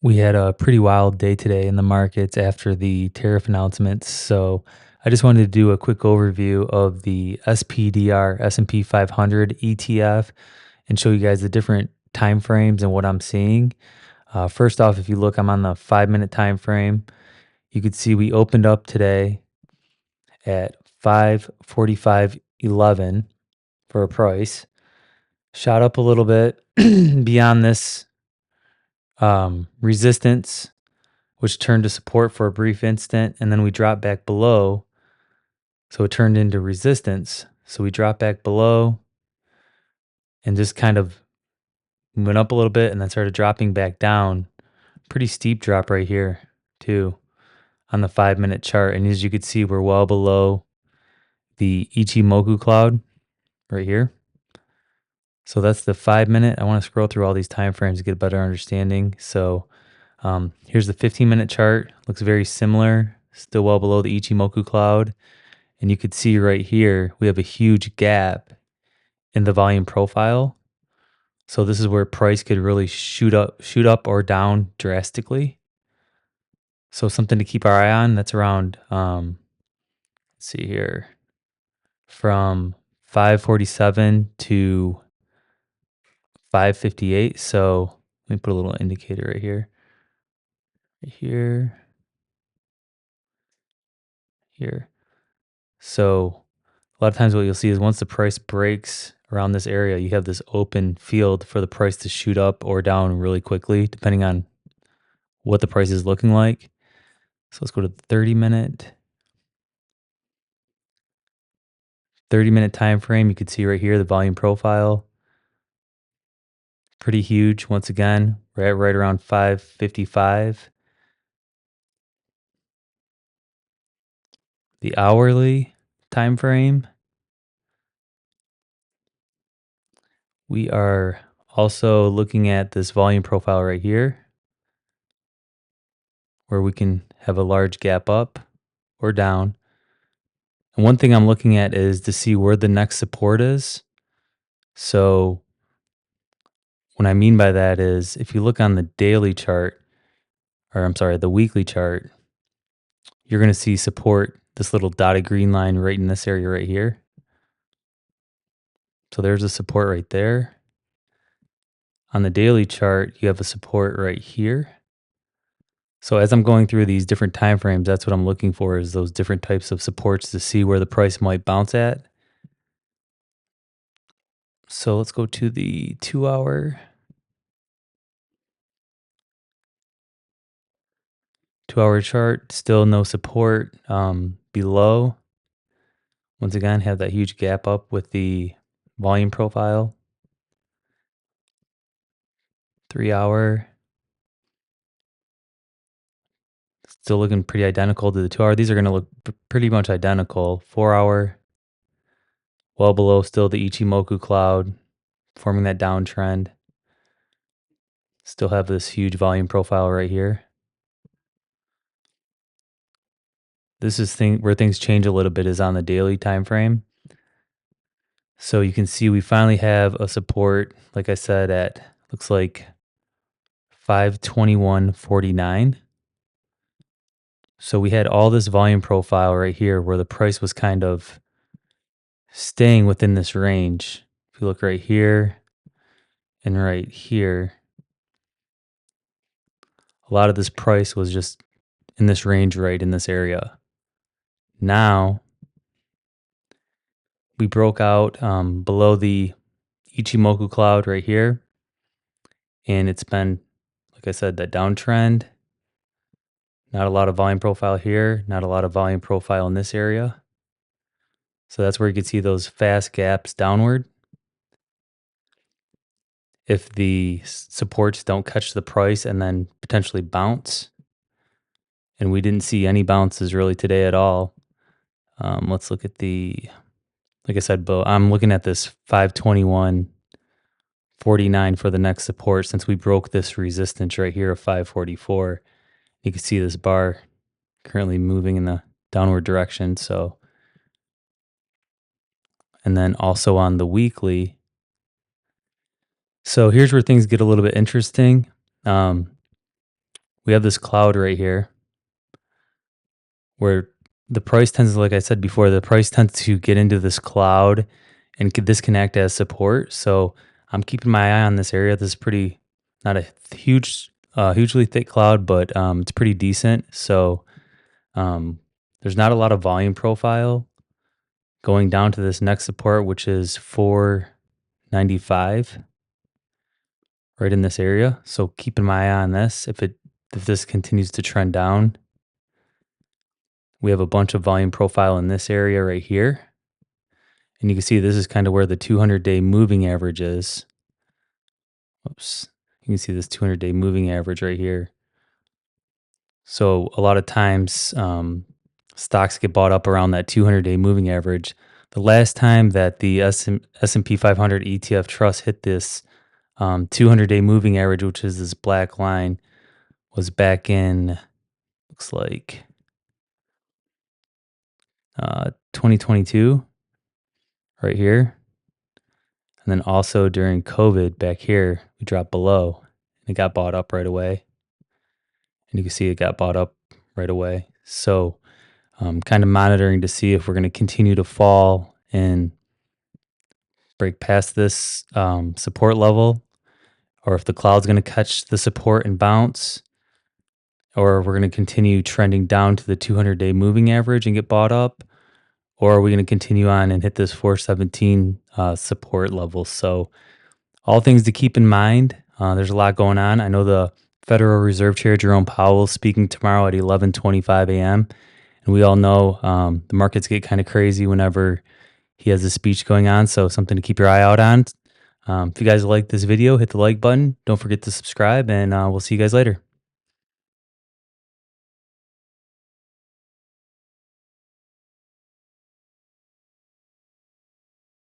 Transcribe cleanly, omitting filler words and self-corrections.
We had a pretty wild day today in the markets after the tariff announcements. So I just wanted to do a quick overview of the SPDR S&P 500 ETF and show you guys the different time frames and what I'm seeing. First off, if you look, I'm on the 5 minute time frame. You could see we opened up today at 5:45.11 for a price, shot up a little bit beyond this resistance, which turned to support for a brief instant, and then we dropped back below. So it turned into resistance. So we dropped back below and just kind of went up a little bit and then started dropping back down. Pretty steep drop right here, too, on the 5 minute chart. And as you can see, we're well below the Ichimoku cloud right here. So that's the 5 minute. I want to scroll through all these time frames to get a better understanding. So here's the 15 minute chart. Looks very similar, still well below the Ichimoku cloud. And you could see right here, we have a huge gap in the volume profile. So this is where price could really shoot up or down drastically. So something to keep our eye on. That's around, let's see here, from 547 to 558. So let me put a little indicator right here, here. So a lot of times what you'll see is once the price breaks around this area, you have this open field for the price to shoot up or down really quickly, depending on what the price is looking like. So let's go to the 30 minute. 30 minute time frame. You can see right here the volume profile. Pretty huge. Once again, we're at right around 555. The hourly time frame. We are also looking at this volume profile right here, where we can have a large gap up or down. And one thing I'm looking at is to see where the next support is. So what I mean by that is if you look on the daily chart, or I'm sorry, the weekly chart, you're going to see support, this little dotted green line right in this area right here. So there's a support right there. On the daily chart, you have a support right here. So as I'm going through these different time frames, that's what I'm looking for, is those different types of supports to see where the price might bounce at. So let's go to the 2 hour. 2 hour chart, still no support below. Once again, have that huge gap up with the volume profile. 3 hour, still looking pretty identical to the 2 hour. These are going to look pretty much identical. 4 hour, well below still the Ichimoku cloud, forming that downtrend. Still have this huge volume profile right here. This is where things change a little bit, is on the daily time frame. So you can see we finally have a support, like I said, at looks like 521.49. So we had all this volume profile right here where the price was kind of staying within this range. If you look right here and right here, a lot of this price was just in this range right in this area. Now we broke out below the Ichimoku cloud right here, and it's been, like I said, that downtrend. Not a lot of volume profile here, not a lot of volume profile in this area. So that's where you can see those fast gaps downward. If the supports don't catch the price and then potentially bounce. And we didn't see any bounces really today at all. Let's look at like I said, I'm looking at this 521.49 for the next support, since we broke this resistance right here of 544. You can see this bar currently moving in the downward direction. So, and then also on the weekly. So here's where things get a little bit interesting. we have this cloud right here where the price tends, like I said before, the price tends to get into this cloud and could disconnect as support. So I'm keeping my eye on this area. This is pretty, not a hugely thick cloud, but it's pretty decent. So there's not a lot of volume profile going down to this next support, which is 495, right in this area. So keeping my eye on this. If this continues to trend down, we have a bunch of volume profile in this area right here. And you can see this is kind of where the 200-day moving average is. Oops. You can see this 200-day moving average right here. So a lot of times stocks get bought up around that 200-day moving average. The last time that the S&P 500 ETF Trust hit this 200-day moving average, which is this black line, was back in, looks like 2022, right here. And then also during COVID back here, we dropped below and it got bought up right away. And you can see it got bought up right away. So kind of monitoring to see if we're going to continue to fall and break past this support level, or if the cloud's going to catch the support and bounce, or we're going to continue trending down to the 200-day moving average and get bought up, or are we going to continue on and hit this 417 support level? So all things to keep in mind. There's a lot going on. I know the Federal Reserve Chair Jerome Powell is speaking tomorrow at 11:25 a.m. And we all know the markets get kind of crazy whenever he has a speech going on. So something to keep your eye out on. If you guys like this video, hit the like button. Don't forget to subscribe, and we'll see you guys later.